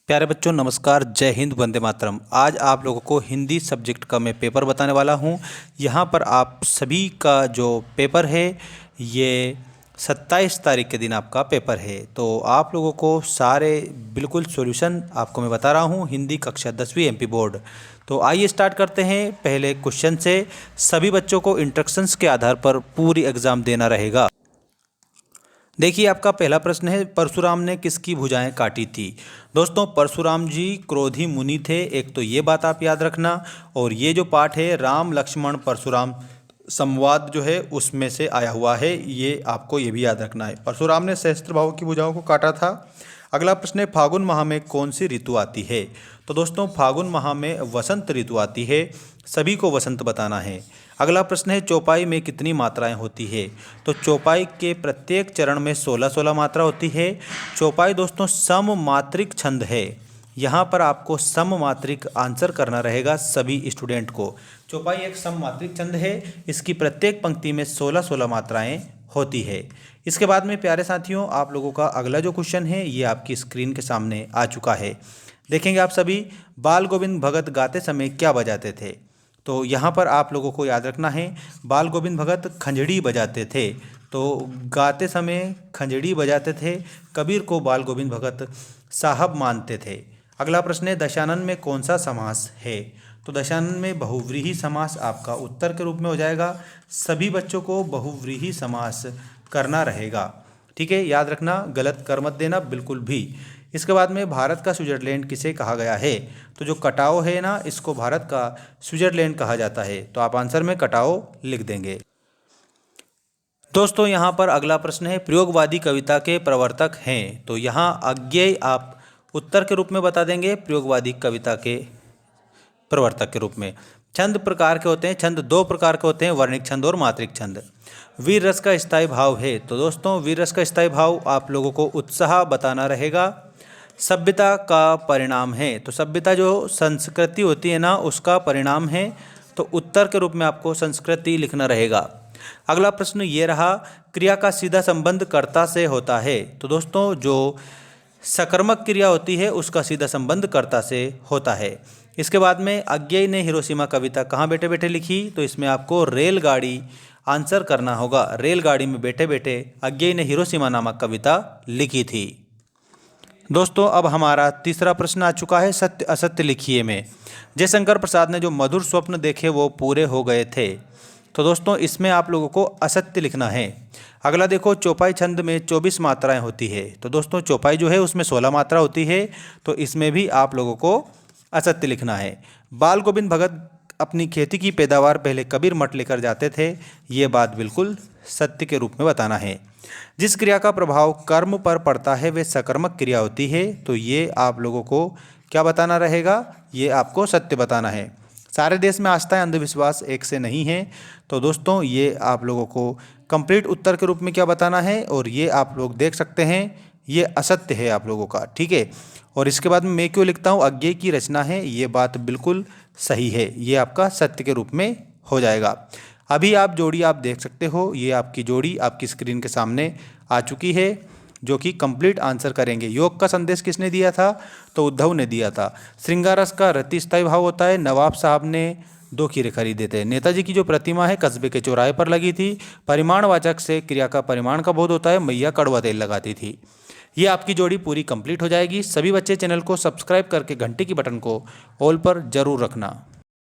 प्यारे बच्चों नमस्कार, जय हिंद, वंदे मातरम। आज आप लोगों को हिंदी सब्जेक्ट का मैं पेपर बताने वाला हूं। यहां पर आप सभी का जो पेपर है ये 27 तारीख के दिन आपका पेपर है। तो आप लोगों को सारे बिल्कुल सॉल्यूशन आपको मैं बता रहा हूं, हिंदी कक्षा 10वीं एमपी बोर्ड। तो आइए स्टार्ट करते हैं पहले क्वेश्चन से। सभी बच्चों को इंस्ट्रक्शंस के आधार पर पूरी एग्ज़ाम देना रहेगा। देखिए आपका पहला प्रश्न है, परशुराम ने किसकी भुजाएं काटी थी। दोस्तों परशुराम जी क्रोधी मुनि थे, एक तो ये बात आप याद रखना। और ये जो पाठ है राम लक्ष्मण परशुराम संवाद जो है उसमें से आया हुआ है, ये आपको ये भी याद रखना है। परशुराम ने सहस्त्रबाहु की भुजाओं को काटा था। अगला प्रश्न है, फागुन माह में कौन सी ऋतु आती है। तो दोस्तों फागुन माह में वसंत ऋतु आती है, सभी को वसंत बताना है। अगला प्रश्न है, चौपाई में कितनी मात्राएं होती है। तो चौपाई के प्रत्येक चरण में 16-16 मात्रा होती है। चौपाई दोस्तों सममात्रिक छंद है, यहाँ पर आपको सममात्रिक आंसर करना रहेगा सभी स्टूडेंट को। चौपाई एक सममात्रिक छंद है, इसकी प्रत्येक पंक्ति में 16-16 मात्राएं होती है। इसके बाद में प्यारे साथियों आप लोगों का अगला जो क्वेश्चन है ये आपकी स्क्रीन के सामने आ चुका है। देखेंगे आप सभी, बाल गोविंद भगत गाते समय क्या बजाते थे। तो यहाँ पर आप लोगों को याद रखना है, बाल गोविंद भगत खंजड़ी बजाते थे। तो गाते समय खंजड़ी बजाते थे, कबीर को बाल गोविंद भगत साहब मानते थे। अगला प्रश्न है, दशानन में कौन सा समास है। तो दशानन में बहुव्रीहि समास आपका उत्तर के रूप में हो जाएगा। सभी बच्चों को बहुव्रीहि समास करना रहेगा, ठीक है, याद रखना, गलत कर मत देना बिल्कुल भी। इसके बाद में भारत का स्विट्जरलैंड किसे कहा गया है। तो जो कटाओ है ना, इसको भारत का स्विट्जरलैंड कहा जाता है। तो आप आंसर में कटाओ लिख देंगे। दोस्तों यहाँ पर अगला प्रश्न है, प्रयोगवादी कविता के प्रवर्तक हैं। तो यहाँ अज्ञेय आप उत्तर के रूप में बता देंगे, प्रयोगवादी कविता के प्रवर्तक के रूप में। छंद प्रकार के होते हैं, छंद दो प्रकार के होते हैं, वर्णिक छंद और मात्रिक छंद। वीर रस का स्थायी भाव है। तो दोस्तों वीर रस का स्थायी भाव आप लोगों को उत्साह बताना रहेगा। सभ्यता का परिणाम है। तो सभ्यता जो संस्कृति होती है ना उसका परिणाम है, तो उत्तर के रूप में आपको संस्कृति लिखना रहेगा। अगला प्रश्न ये रहा, क्रिया का सीधा संबंध कर्ता से होता है। तो दोस्तों जो सकर्मक क्रिया होती है उसका सीधा संबंध कर्ता से होता है। इसके बाद में अज्ञेय ने हिरोशिमा कविता कहाँ बैठे बैठे लिखी। तो इसमें आपको रेलगाड़ी आंसर करना होगा। रेलगाड़ी में बैठे बैठे अज्ञेय ने हिरोशिमा नामक कविता लिखी थी। दोस्तों अब हमारा तीसरा प्रश्न आ चुका है, सत्य असत्य लिखिए में। जयशंकर प्रसाद ने जो मधुर स्वप्न देखे वो पूरे हो गए थे। तो दोस्तों इसमें आप लोगों को असत्य लिखना है। अगला देखो, चौपाई छंद में 24 मात्राएं होती है। तो दोस्तों चौपाई जो है उसमें 16 मात्रा होती है, तो इसमें भी आप लोगों को असत्य लिखना है। बाल गोविंद भगत अपनी खेती की पैदावार पहले कबीर मठ लेकर जाते थे, ये बात बिल्कुल सत्य के रूप में बताना है। जिस क्रिया का प्रभाव कर्म पर पड़ता है वे सकर्मक क्रिया होती है। तो ये आप लोगों को क्या बताना रहेगा, ये आपको सत्य बताना है। सारे देश में आस्था अंधविश्वास एक से नहीं है। तो दोस्तों ये आप लोगों को कंप्लीट उत्तर के रूप में क्या बताना है, और ये आप लोग देख सकते हैं ये असत्य है आप लोगों का, ठीक है। और इसके बाद में मैं क्यों लिखता हूँ अज्ञेय की रचना है, ये बात बिल्कुल सही है, ये आपका सत्य के रूप में हो जाएगा। अभी आप जोड़ी आप देख सकते हो, ये आपकी जोड़ी आपकी स्क्रीन के सामने आ चुकी है, जो कि कंप्लीट आंसर करेंगे। योग का संदेश किसने दिया था। तो उद्धव ने दिया था। श्रृंगारस का रति स्थायी भाव होता है, नवाब साहब ने 2 खीरे खरीदे थे। नेताजी की जो प्रतिमा है कस्बे के चौराहे पर लगी थी। परिमाणवाचक से क्रिया का परिमाण का बोध होता है, मैया कड़वा तेल लगाती थी। ये आपकी जोड़ी पूरी कंप्लीट हो जाएगी। सभी बच्चे चैनल को सब्सक्राइब करके घंटे की बटन को ऑल पर जरूर रखना।